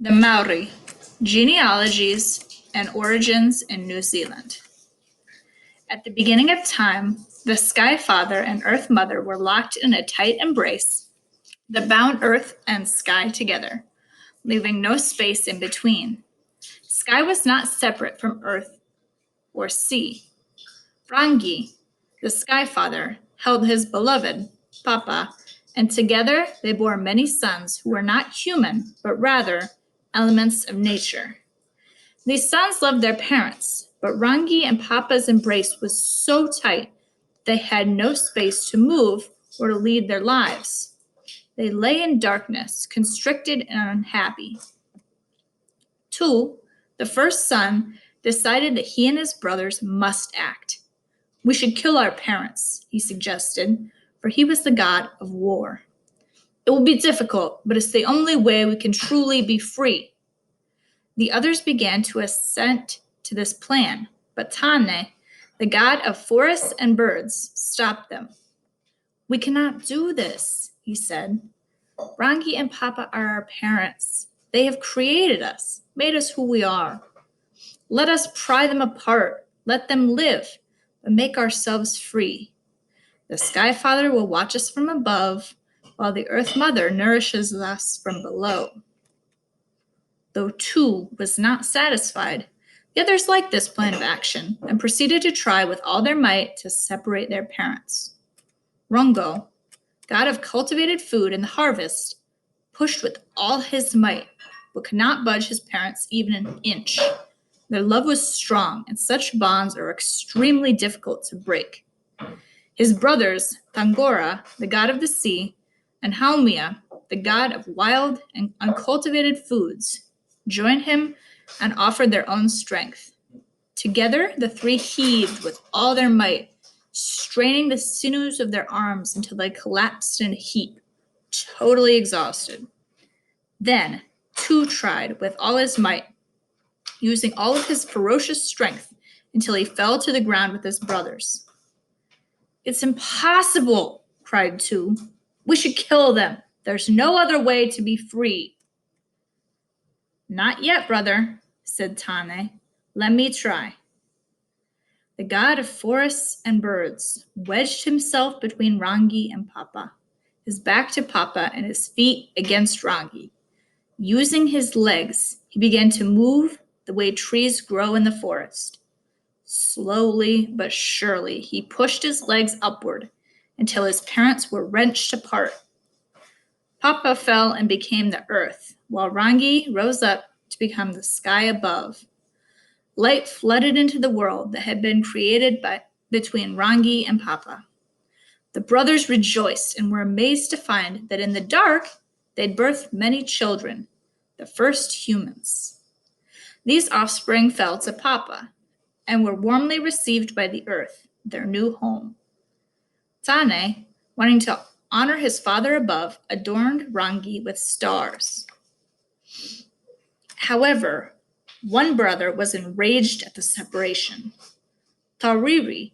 The Māori, Genealogies and Origins in New Zealand. At the beginning of time, the Sky Father and Earth Mother were locked in a tight embrace that bound Earth and Sky together, leaving no space in between. Sky was not separate from Earth or sea. Rangi, the Sky Father, held his beloved, Papa, and together they bore many sons who were not human, but rather elements of nature. These sons loved their parents, but Rangi and Papa's embrace was so tight they had no space to move or to lead their lives. They lay in darkness, constricted and unhappy. Tu, the first son, decided that he and his brothers must act. We should kill our parents, he suggested, for he was the god of war. It will be difficult, but it's the only way we can truly be free. The others began to assent to this plan, but Tane, the god of forests and birds, stopped them. We cannot do this, he said. Rangi and Papa are our parents. They have created us, made us who we are. Let us pry them apart, let them live, but make ourselves free. The Sky Father will watch us from above, while the Earth Mother nourishes us from below. Though Tu was not satisfied, the others liked this plan of action and proceeded to try with all their might to separate their parents. Rongo, god of cultivated food and the harvest, pushed with all his might, but could not budge his parents even an inch. Their love was strong, and such bonds are extremely difficult to break. His brothers, Tangora, the god of the sea, and Haumea, the god of wild and uncultivated foods, joined him and offered their own strength. Together, the three heaved with all their might, straining the sinews of their arms until they collapsed in a heap, totally exhausted. Then, Tu tried with all his might, using all of his ferocious strength until he fell to the ground with his brothers. It's impossible, cried Tu. We should kill them. There's no other way to be free. Not yet, brother, said Tane. Let me try. The god of forests and birds wedged himself between Rangi and Papa, his back to Papa and his feet against Rangi. Using his legs, he began to move the way trees grow in the forest. Slowly but surely, he pushed his legs upward until his parents were wrenched apart. Papa fell and became the earth, while Rangi rose up to become the sky above. Light flooded into the world that had been created between Rangi and Papa. The brothers rejoiced and were amazed to find that in the dark, they'd birthed many children, the first humans. These offspring fell to Papa and were warmly received by the earth, their new home. Tane, wanting to honor his father above, adorned Rangi with stars. However, one brother was enraged at the separation. Tauriri,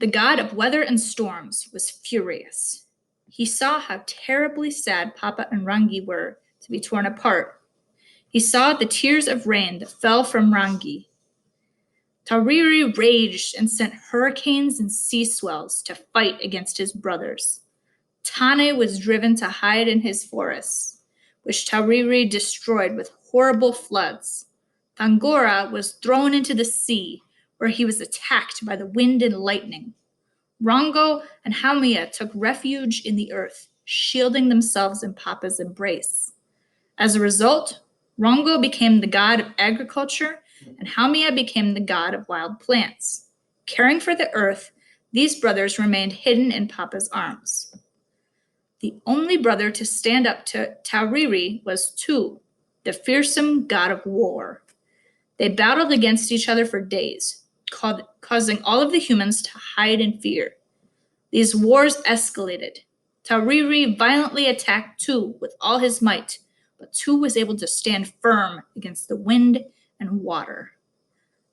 the god of weather and storms, was furious. He saw how terribly sad Papa and Rangi were to be torn apart. He saw the tears of rain that fell from Rangi. Tauriri raged and sent hurricanes and sea swells to fight against his brothers. Tane was driven to hide in his forests, which Tauriri destroyed with horrible floods. Tangora was thrown into the sea, where he was attacked by the wind and lightning. Rongo and Haumea took refuge in the earth, shielding themselves in Papa's embrace. As a result, Rongo became the god of agriculture, and Haumea became the god of wild plants. Caring for the earth, these brothers remained hidden in Papa's arms. The only brother to stand up to Tauriri was Tu, the fearsome god of war. They battled against each other for days, causing all of the humans to hide in fear. These wars escalated. Tauriri violently attacked Tu with all his might, but Tu was able to stand firm against the wind and water.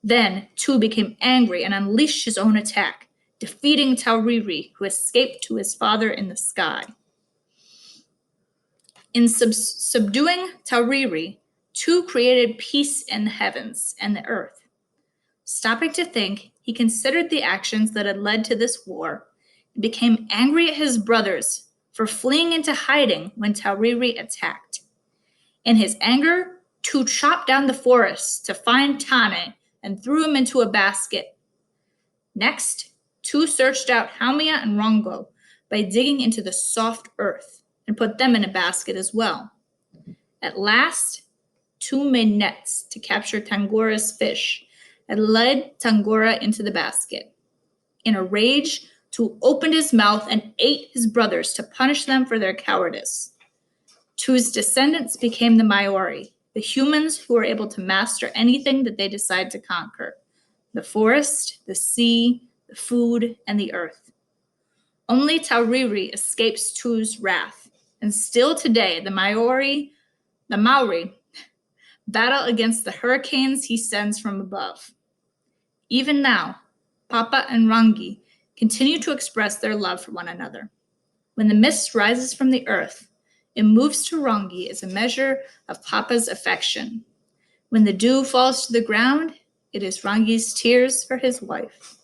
Then Tu became angry and unleashed his own attack, defeating Tauriri, who escaped to his father in the sky. In subduing Tauriri, Tu created peace in the heavens and the earth. Stopping to think, he considered the actions that had led to this war and became angry at his brothers for fleeing into hiding when Tauriri attacked. In his anger, Tu chopped down the forest to find Tane and threw him into a basket. Next, Tu searched out Haumea and Rongo by digging into the soft earth and put them in a basket as well. At last, Tu made nets to capture Tangora's fish and led Tangora into the basket. In a rage, Tu opened his mouth and ate his brothers to punish them for their cowardice. Tu's descendants became the Māori, the humans who were able to master anything that they decide to conquer: the forest, the sea, the food, and the earth. Only Tauriri escapes Tu's wrath, and still today the Māori battle against the hurricanes he sends from above. Even now, Papa and Rangi continue to express their love for one another. When the mist rises from the earth, it moves to Rangi as a measure of Papa's affection. When the dew falls to the ground, it is Rangi's tears for his wife.